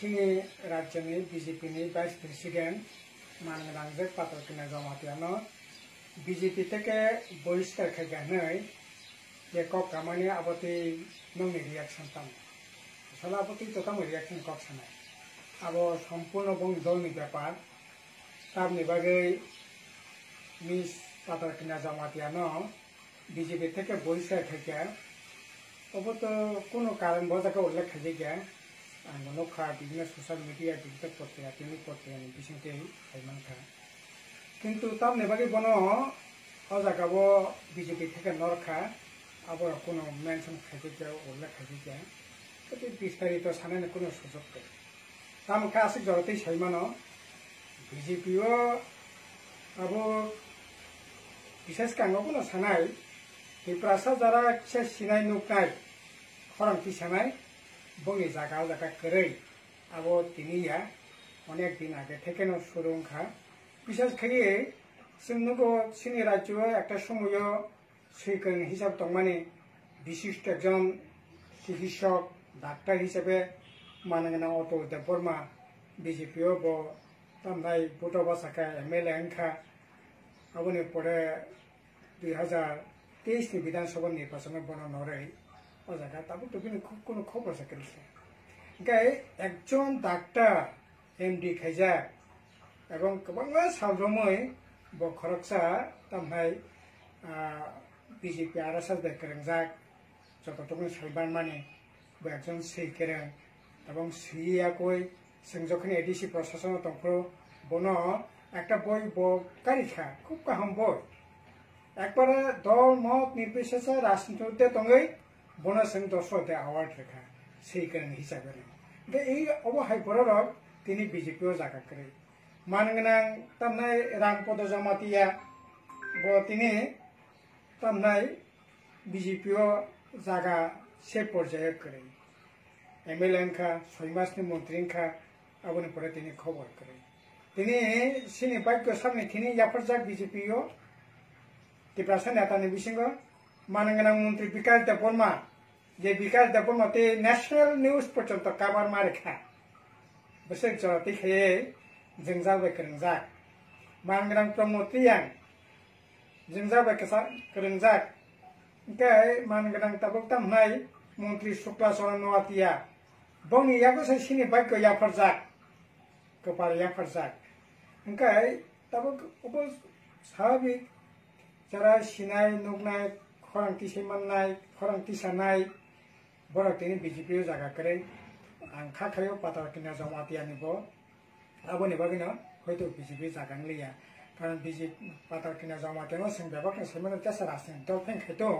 Sini Rajani BJP ni Vice President Mangrangzek Patrokina Jamatiano BJP থেকে বহিষ্কার খাইগাनै যে cock কামানি আবতি নংনি reaction তাম সলাপতি তোকাম রিয়াকশন কক সানাই আবো সম্পূর্ণ বং দলনি ব্যাপার তামনি বাগৈ মিস পাtrokina Jamatiano BJP থেকে বহিষ্কার খাইগা অবত কোনো কারণ বজাকে উল্লেখ খাইগা নখা বিভিন্ন সোশ্যাল মিডিয়া ডিজিটাল পত্রিকা টিভি পত্রিকা বিশিংতে খাইমানখা কিন্তু তামনি বাগৈ বন অজাগাব বিজেপি থেকে নরখা আবার কোনো মেনশন খাইগা উল্লেখ খাইগা এটি বিস্তারিত সানাইনি কোনো সুযোগ নেই তামখা আসিক জড়তেই সাইমানো বিজেপিও আবো বিশেষ কাঙ্গবনো সানাই ত্রিপুরাসা যারা সে সিনাই নুকনাই খরংতি সানাই বঙ্গি জায়গা জায়গা করে আবো তিনিয়া অনেক দিন আগে থেকে শুরু বিশেষ করে সিনি রাজ্য একটা সময় সৈকন হিসাব দं মানে বিশিষ্ট একজন চিকিৎসক ডাক্তার হিসেবে মানগোনা অটো দেববর্মা বিজেপিও তামনাই বুটবাসাকা MLA হংখা আবনি পরে 2023 নি বিধানসভা নির্বাচনে বন নরে ও জায়গা তাবো তো খুব কোনো খবর সাকেলছে গাই একজন ডাক্তার MD খাইজা এবং গোबां সালরमै ब खरकसा तामहाय BJP आरएसएस बेकरेंजाक जतटुकु साइबान माने ब एकजन सैकेरें এবং সিয়াকই संजखनि एडिसि प्रशासन तंफ्रो बनो একটা বই কারিখা খুব কাহাম বই একবারে দল মত নির্বিশেষে রাজনীতিতে তঙ্গই বনো সং দশতে অ্যাওয়ার্ড রেখা সৈকেরেं হিসাবে এই অবহাই বড়রক তিনি বিজেপিও জায়গা করে মানগোনাं তামনাই রামপদ জামাতিয়া তিনি তামনাই বিজেপিও জায়গা সে পর্যায়ে করে MLA হংখা 6 মাসনি মন্ত্রী হংখা আবনি পরে তিনি খবর করে তিনি সিনি বাক্য সামনে তিনি জাফরজাক বিজেপিও ত্রিপুরা নেতানি বিসিঙ্গ মানগোনাं মন্ত্রী বিকাশ দেববর্মা যে বিকাশ দেববর্মা তে ন্যাশনাল নিউজ পর্যন্ত কাবার মারেখা বসে জড়াতে খেয়ে जों जाबाय गोरोंजाक मानगोनां प्रमोत्रियां जों जाबाय गोरोंजाक ओमफ्राय मानगोनां ताबक तामनाय मन्त्रि शुक्ला चरण नवातिया बंनि यागो सिनि बाक्य याफरजाक गोपाल याफरजाक ओमफ्राय ताबक अब स्वाभाविक যারা सिनाय नुगनाय खरंति सैमाननाय खरंति सानाय बरक तिनि बिजेपिओ जागा करे आं खाखायो पाtrokina Jamatianibo आबोनि बागैनो हयतो बिजेपि जागांलिया कारण बिजेपि पाtrokina Jamatiano जों बेबाकनो सैमानो तेसा राजनीति दल फेंखायतो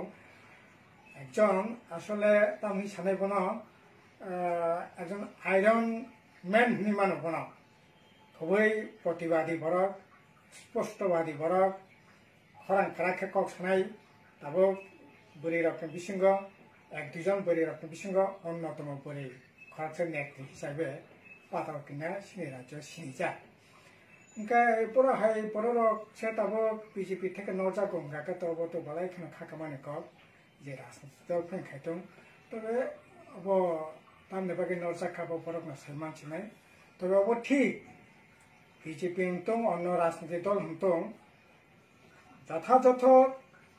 একজন আসলে তামি সানাই বনো একজন আইরন ম্যান নি মানো বনো খুবই প্রতিবাদী বরক স্পষ্টবাদী বরক খরাং খারাখে কক সানাই তাবো বুড়ি রকম বিসিঙ্গ এক দুজন বুড়ি রকম বিসিঙ্গ অন্যতম বুড়ি খরাকসের নেত্রী হিসাবে পাtrokina সিনি রাজ্য সিনিজা ओमफ्राय बर'रक से ताबो बिजेपि থেকে नरजागौ गाका तबो तो बालाय खना खाखामानि कक जे राजनीति दल फेंखायतो तबे अब तामने बागै नरजाखाबो बरकना सैमान सिनाय तबे अब ठीक बिजेपि तो अन्न राजनीति दल हंतो যথাযথ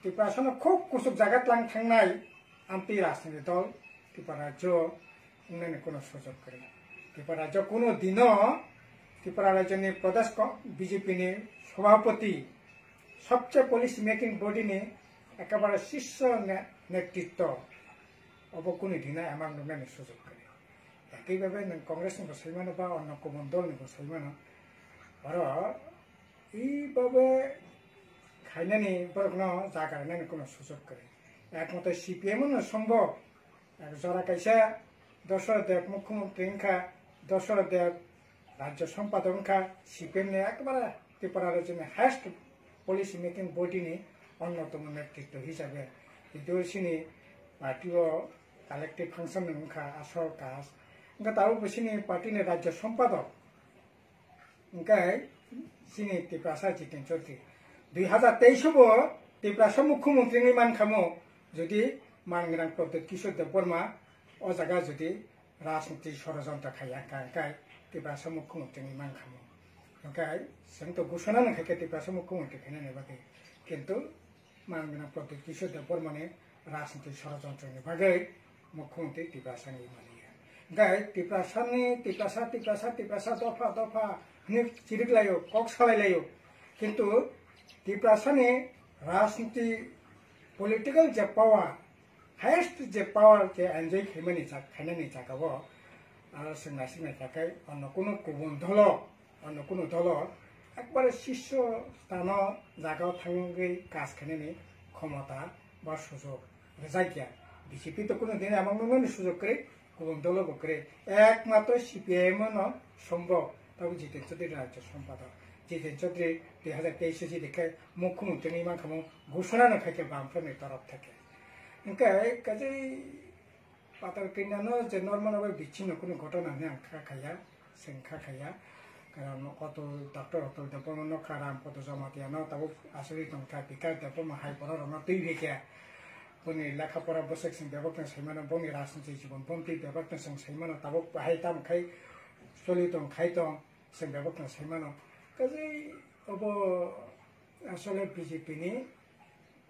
ত্রিপুরাসন খুব কুসুক জায়গাত লাং थांनाय आमपि राजनीति दल ত্রিপুরা রাজ্য उन्नयन কোনো সুযোগ করে ত্রিপুরা রাজ্য কোনো দিনও ত্রিপুরা রাজ্যनि प्रदेश बीजेपी सभापति सबसे पॉलिसी मेकिंग बॉडी ने एकेबारे शीर्ष नेतृत्व अब कोनो दिना एमां नुनायनि सुযোগ करे एकैभाবে कांग्रेस नि सैमानो बा अन्य गुबुन दलनि सैमानो आरो এইভাবে खायनानि बरकनो जागारनायनि कोनो सुযোগ करे एकमते CPM नो सम्भव जरा कायसा दशरथ मुख्यमंत्री हंखा दशरथ राज्य सम्पादक हंखा CPM ने एकेबारे ত্রিপুরা राज्यनि हायेस्ट पॉलिसी मेकिंग बॉडी नि अन्यतम नेतृत्व हिसाबै सिनि पार्टीओ कालेक्टिव फांक्शन हंखा आसर काज ओंखा ताबो सिनि पार्टीनि राज्य सम्पादक ओंखाय सिनि ত্রিপুরা जितेन चौधरी 2023 ত্রিপুরা मुख्यमंत्री मानखामो जुदि मानगोनां प्रद्युत किशोर देबबर्मा अ जागा जुदि রাজনীতি ষড়যন্ত্র খাইয়া গায় ত্রিপুরা মুখ্যমন্ত্রীनि মান খামो गाय जोंथ' घोषणा नखायखे ত্রিপুরা मुख्यमंत्री खायनायनि बागै किन्तु मानगोनां प्रदीप किशोर देबबर्मानि राजनीति षड़यंत्रनि बागै मुख्यमंत्री ত্রিপুরাनि मानियो गाय ত্রিপুরা दफा दफा चिरिकलायो कक सालायलायो किन्तु ত্রিপুরাनि राजनीति पलिटिकल जे पावर हायेस्ट जे पावर जे एनजय खायनायनि जागाव जोंना सिनायखाखै अन्य कोनो दल একবারে শীর্ষ স্থান জায়গায় থাকি কাজ খাইনাयनि ক্ষমতা বা সুযোগ जायगाया বিজেপি তো কোনো দিন এমন নয় সুযোগ করে গুবুন দলবো করে একমাত্র সিপিআইএম সম্ভব তবে জিতেন চৌধুরী রাজ্য সম্পাদক জিতেন চৌধুরী 2023 যেদিকে মুখ্যমন্ত্রীनि মান খামो ঘোষণা নখাयखे বামফ্রন্টनि তরফ থেকে ओंखाय काजै पाताल किनानो जे नर्माल बिच्छिन्न कोनो घटना ने खाखाया जों खाखाया कारण कत डक्टर हतल देबबर्मा खाराम कत जमातियानो ताबो आसरि दंखा बिकार देबबर्मा हाइपरा रंना दै बेखे बनि लेखापरा बसेक जों देबबर्मा सैमानो बनि राजनीति जीवन बन्ति देबबर्मा जों सैमानो ताबो बाहाय तामखाय सलि दं खाय दं जों देबबर्मा सैमानो काजै अब आसले बिजेपिनि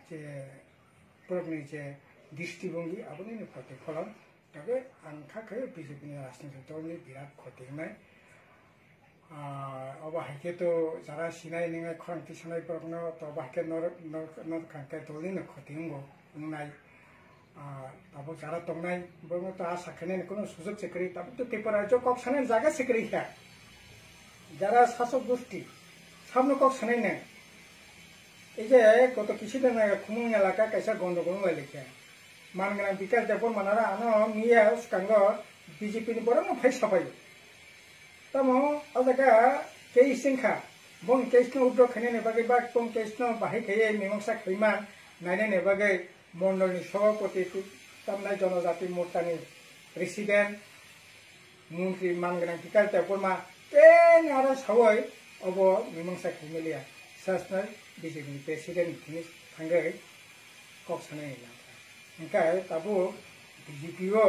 जे प्रगनि जे दृष्टिभंगी आबोनि प्रतिफलन तबे आं खाखायो बिजेपिनि राजनीति दलनि बिराद खथिनाय अब हाइके तो जरा सिनाय नङा खरांथि सानायफोरनो तो बाहायके नर खांखे दलनि खथिंगो नाय ताबो जरा दंनाय बङो तो आसा खायनायनि कोनो सुजुग सेक्रेटारि ताबो तो ত্রিপুরা जो कक सानाय जागा सेक्रेटारि खा जरा शासक गोष्ठी सामने कक सानाय ने এই যে গত কিছুদিন আগে খুমুং এলাকা কাইসা গন্ডগোল হইলেখা মানগোনাं বিকাশ দেববর্মানারা আনো মিয়া সুকাঙ্গ বিজেপিनि বড় ফাই সাফাই তামো আজাকা কেইসিংখা বং কেইসনো উদ্র খাইনাयनि बागै बा बं केइसनो बाहायखायै मीमांसा खैमान नायनायनि बागै मण्डलनि सभापति तामनाय जनजाति मोर्चानि प्रेसिडेन्ट मन्त्री मानगोनां बिकाश देबबर्मा तेन आरो सावै अब मीमांसा खैमेलिया सासनाय बिजेपि प्रेसिडेन्ट थांगै कक सानाय ओंखाय ताबो बिजेपिओ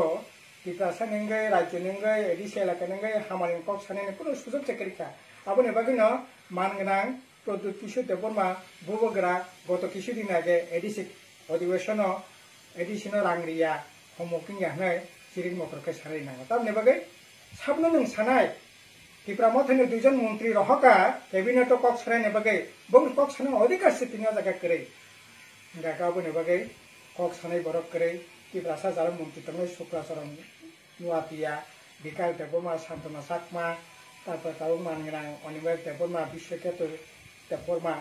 ত্রিপুরা नंगै राज्य नंगै एडिसि एलाका नंगै हामानि कक सानायनि कोनो सुजुग सेक्रेटारि आबोनि बागैनो मानगोनां प्रदीप किशोर देबबर्मा बुबोग्रा गत কিছুদিন आगे एडिसि अधिवेशनो रांगरिया हमकिं याहनै चिरिक मकरखै सारायनांगौ तारनि बागै साबनो नों सानाय ত্রিপুরা मथनि दुइजन मन्त्री रहका केबिनेट कक सानायनि बागै बं कक सानाय अधिकार सिटिनि जागा करे गागाबोनि बागै कक सानाय बरक करे ত্রিপুরা जारा मन्त्री तंगै सुक्राचरण नुवातिया बिकाश देबबर्मा शान्तना साकमा तारपर ताबो मानगोनां अनिमेष देबबर्मा विश्वकेतु देबबर्मा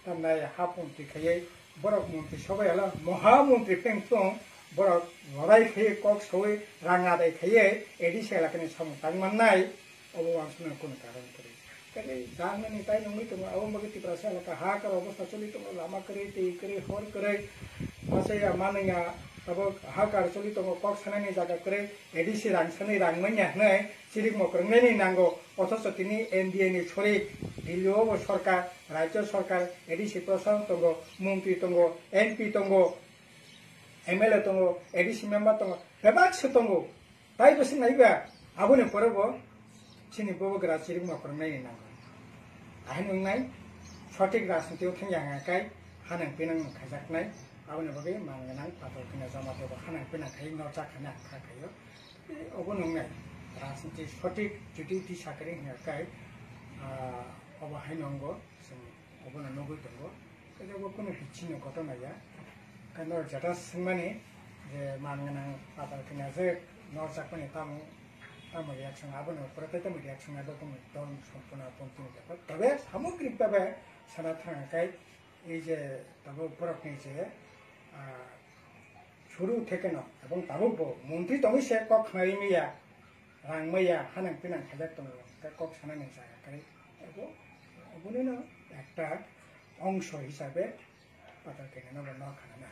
तामनाय हा मन्त्री खायै बरक मन्त्री सबायाला महामन्त्री पेंसं बरक लड़ाई खायै कक सवै राङादाय खायै एडिसि एलाकानि सामथांमाननाय अबवांसनो कोनो कारण करे काजै जानानै ताइ नङै दङ अब मगे ত্রিপুরা एलाका हाकार अवस्था चलि दङ लामा करे दै करे हर करे मासेया मानैया ताबो हाकार चलि दङ कक सानायनि जागा करे एडिसि रांसानै रांमैयाहनै चिरिक मकरंनायनि नांगौ अथच तिनि एनडिए नि छरि दिल्लीआव सरकार राज्य सरकार एडिसि प्रशासन दङ मन्त्री दङ एमपि दङ एमएलए दङ एडिसि मेम्बार दङ बेबाक्सो दङ ताइ बसि नायबा आबोनि परबो चिनि बुबोग्रा चिरिक मकरंनायनि नांगौ आहाय नंनाय सठिक राजनीतियाव थांयाङाखाय हानां पेनां खायजाखनाय आबोनि बागै मानगोनां पाताल किना जमातेबो हानां पेनां खाय नजाखाना खाखायो अब नंनाय राजनीति सठिक जुदि दिशा करे हियाखाय अब हाय नंगौ जों अब नगै दङ जेबो कोनो बिच्छिन्न घटनाया कारण जेटा सोंमाने जे मानगोनां पाताल किना जे नजाखनाय तामो रिएक्शन आबोनि परथाय तामो रिएक्शन आदो दम सम्पूर्ण पन्थिनि थाखाय तबे सामग्रिकभावे साना थाङाखाय এই যে তাবো বরকনি যে শুরু থেকে ন এবং তাবো মন্ত্রী তুমি সে কক খাইমিয়া রাংমাইয়া হানাং পিনাং খাজাক দङ কক সানাनै জায়গাখাय এবং অবনিনো একটা অংশ হিসাবে পাতাল কেনে না খানা না